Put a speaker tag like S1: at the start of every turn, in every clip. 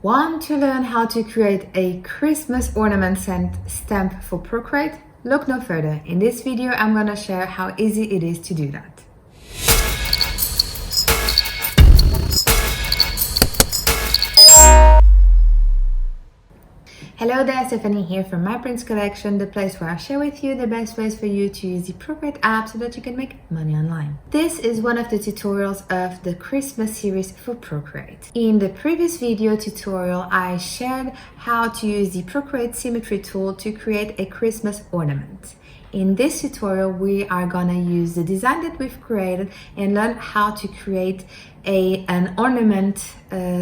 S1: Want to learn how to create a Christmas ornament stamp for Procreate? Look no further. In this video, I'm gonna share how easy it is to do that. Hello there, Stephanie here from My Prints Collection, the place where I share with you the best ways for you to use the Procreate app so that you can make money online. This is one of the tutorials of the Christmas series for Procreate. In the previous video tutorial, I shared how to use the Procreate Symmetry tool to create a Christmas ornament. In this tutorial, we are gonna use the design that we've created and learn how to create an ornament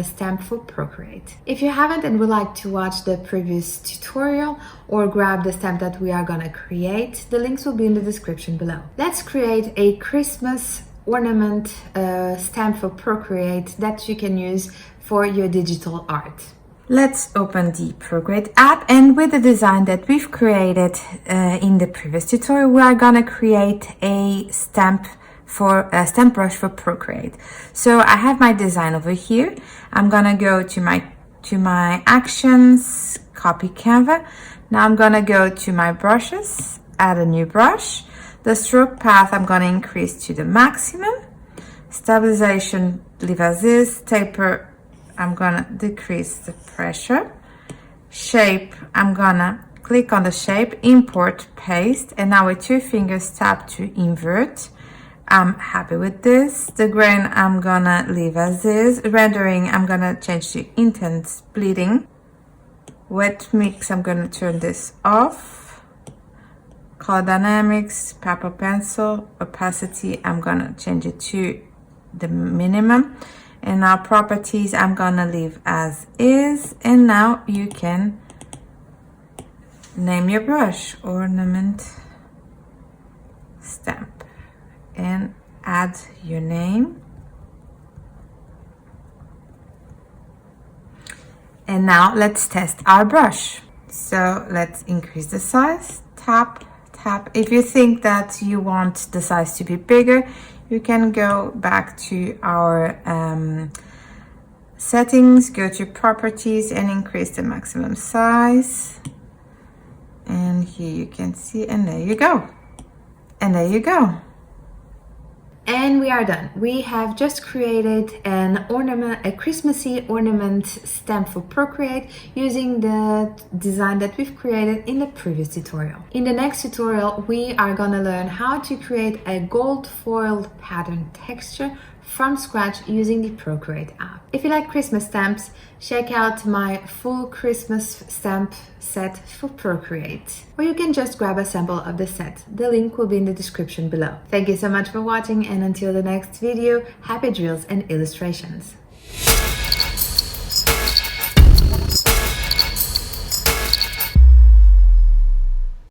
S1: stamp for Procreate. If you haven't and would like to watch the previous tutorial or grab the stamp that we are gonna create, the links will be in the description below. Let's create a Christmas ornament stamp for Procreate that you can use for your digital art. Let's open the Procreate app, and with the design that we've created in the previous tutorial, we are gonna create a stamp brush for Procreate. So I have my design over here. I'm gonna go to my actions, copy Canva. Now I'm gonna go to my brushes, add a new brush. The stroke path I'm gonna increase to the maximum. Stabilization, leave as is. Taper, I'm gonna decrease the pressure. Shape, I'm gonna click on the shape, import, paste, and now with 2 fingers tap to invert. I'm happy with this. The grain I'm gonna leave as is. Rendering, I'm gonna change to intense bleeding. Wet mix, I'm gonna turn this off. Color dynamics, paper pencil, opacity, I'm gonna change it to the minimum. And now properties, I'm gonna leave as is. And now you can name your brush, Ornament Stamp, and add your name. And now let's test our brush. So let's increase the size, tap, tap. If you think that you want the size to be bigger, you can go back to our settings, go to properties and increase the maximum size. And here you can see, and there you go. And there you go. And we are done. We have just created a Christmassy ornament stamp for Procreate using the design that we've created in the previous tutorial. In the next tutorial, we are gonna learn how to create a gold foiled pattern texture from scratch using the Procreate app. If you like Christmas stamps, check out my full Christmas stamp set for Procreate, or you can just grab a sample of the set. The link will be in the description below. Thank you so much for watching, and until the next video, happy drills and illustrations.